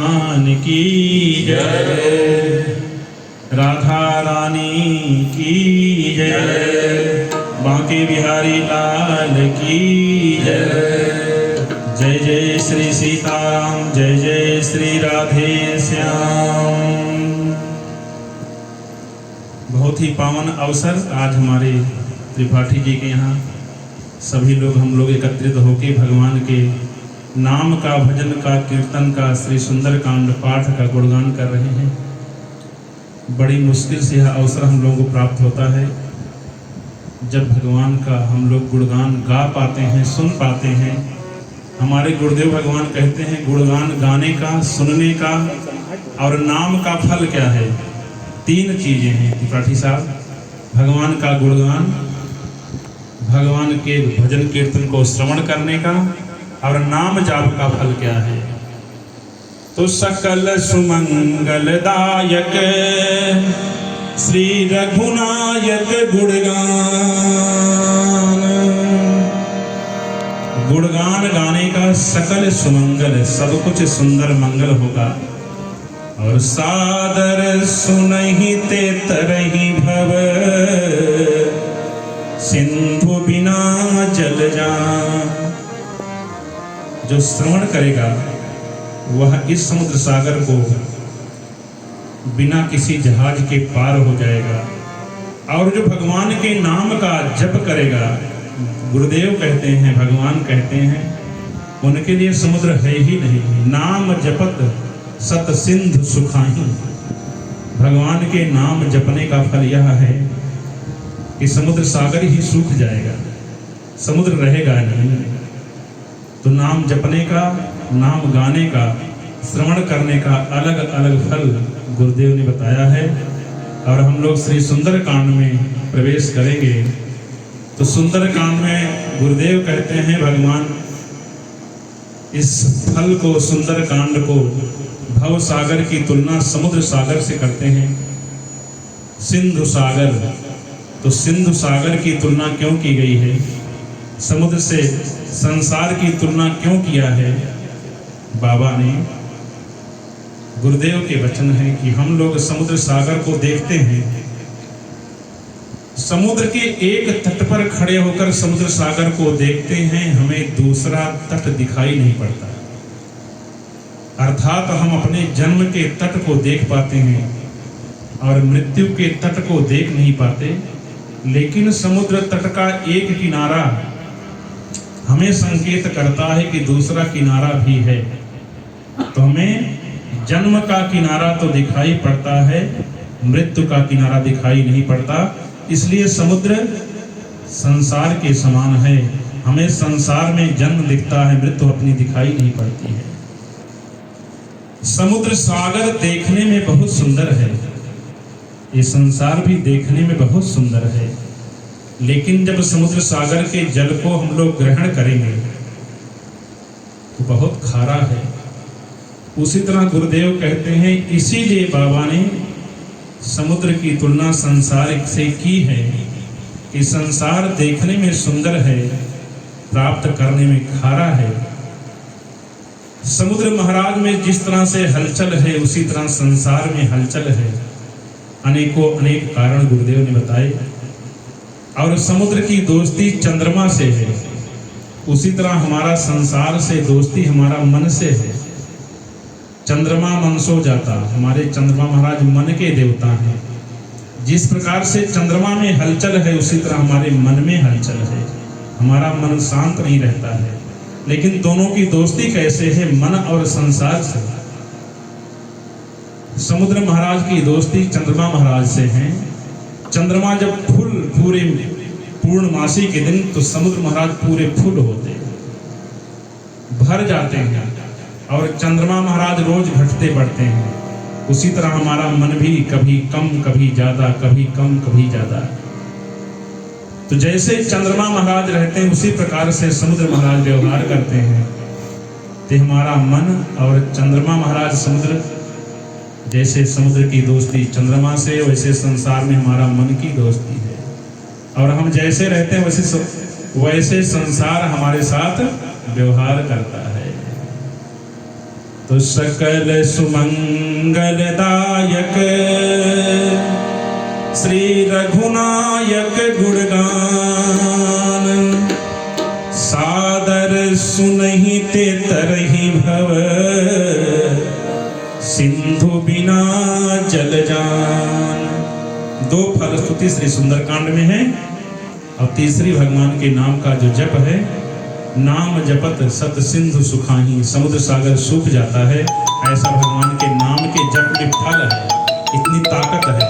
भगवान की जय, राधा रानी की जय, बांके बिहारी लाल की जय। जय जय श्री सीताराम, जय जय श्री राधे श्याम। बहुत ही पावन अवसर आज हमारे त्रिपाठी जी के यहाँ सभी लोग हम लोग एकत्रित होकर भगवान के नाम का, भजन का, कीर्तन का, श्री सुंदर कांड पाठ का गुणगान कर रहे हैं। बड़ी मुश्किल से यह अवसर हम लोगों को प्राप्त होता है जब भगवान का हम लोग गुणगान गा पाते हैं, सुन पाते हैं। हमारे गुरुदेव भगवान कहते हैं गुणगान गाने का, सुनने का और नाम का फल क्या है? 3 चीजें हैं त्रिपाठी साहब। भगवान का गुणगान, भगवान के भजन कीर्तन को श्रवण करने का और नाम जाप का फल क्या है? तो सकल सुमंगलदायक श्री रघुनायक गुणगान, गुणगान गाने का सकल सुमंगल, सब कुछ सुंदर मंगल होगा। और सादर सुनहि ते तरहि भव, सिंधु बिना जल जान। जो श्रवण करेगा वह इस समुद्र सागर को बिना किसी जहाज के पार हो जाएगा। और जो भगवान के नाम का जप करेगा, गुरुदेव कहते हैं, भगवान कहते हैं, उनके लिए समुद्र है ही नहीं। नाम जपत सत सिंधु सुखाही। भगवान के नाम जपने का फल यह है कि समुद्र सागर ही सूख जाएगा, समुद्र रहेगा नहीं। तो नाम जपने का, नाम गाने का, श्रवण करने का अलग अलग फल गुरुदेव ने बताया है। और हम लोग श्री सुंदर कांड में प्रवेश करेंगे। तो सुंदर कांड में गुरुदेव कहते हैं भगवान इस फल को, सुंदर कांड को भव सागर की तुलना समुद्र सागर से करते हैं। सिंधु सागर, तो सिंधु सागर की तुलना क्यों की गई है? समुद्र से संसार की तुलना क्यों किया है? बाबा ने, गुरुदेव के वचन है कि हम लोग समुद्र सागर को देखते हैं, समुद्र के एक तट पर खड़े होकर समुद्र सागर को देखते हैं, हमें दूसरा तट दिखाई नहीं पड़ता। अर्थात हम अपने जन्म के तट को देख पाते हैं और मृत्यु के तट को देख नहीं पाते। लेकिन समुद्र तट का एक किनारा हमें संकेत करता है कि दूसरा किनारा भी है। तो हमें जन्म का किनारा तो दिखाई पड़ता है, मृत्यु का किनारा दिखाई नहीं पड़ता। इसलिए समुद्र संसार के समान है। हमें संसार में जन्म दिखता है, मृत्यु अपनी दिखाई नहीं पड़ती है। समुद्र सागर देखने में बहुत सुंदर है, ये संसार भी देखने में बहुत सुंदर है। लेकिन जब समुद्र सागर के जल को हम लोग ग्रहण करेंगे तो बहुत खारा है। उसी तरह गुरुदेव कहते हैं, इसीलिए बाबा ने समुद्र की तुलना संसार से की है कि संसार देखने में सुंदर है, प्राप्त करने में खारा है। समुद्र महाराज में जिस तरह से हलचल है, उसी तरह संसार में हलचल है। अनेकों अनेक कारण गुरुदेव ने बताए। और समुद्र की दोस्ती चंद्रमा से है, उसी तरह हमारा संसार से दोस्ती हमारा मन से है। चंद्रमा मन सो जाता, हमारे चंद्रमा महाराज मन के देवता हैं। जिस प्रकार से चंद्रमा में हलचल है, उसी तरह हमारे मन में हलचल है। हमारा मन शांत नहीं रहता है। लेकिन दोनों की दोस्ती कैसे है? मन और संसार से। समुद्र महाराज की दोस्ती चंद्रमा महाराज से है। चंद्रमा जब पूरे पूर्णमासी के दिन, तो समुद्र महाराज पूरे फुल होते, भर जाते हैं। और चंद्रमा महाराज रोज घटते बढ़ते हैं। उसी तरह हमारा मन भी कभी कम कभी ज्यादा, कभी कम कभी ज्यादा। तो जैसे चंद्रमा महाराज रहते हैं, उसी प्रकार से समुद्र महाराज व्यवहार करते हैं। तो हमारा मन और चंद्रमा महाराज समुद्र, जैसे समुद्र की दोस्ती चंद्रमा से, वैसे संसार में हमारा मन की दोस्ती है। और हम जैसे रहते हैं वैसे संसार हमारे साथ व्यवहार करता है। तो सकल सुमंगलदायक श्री रघुनायक गुणगान सादर सुनहि ते तरहि भव सिंधु बिना जल जान। दो फलश्रुति श्री सुंदरकांड में है और तीसरी भगवान के नाम का जो जप है, नाम जपत सत सिंधु सुखाही, समुद्र सागर सूख जाता है, ऐसा भगवान के नाम के जप में फल है, इतनी ताकत है।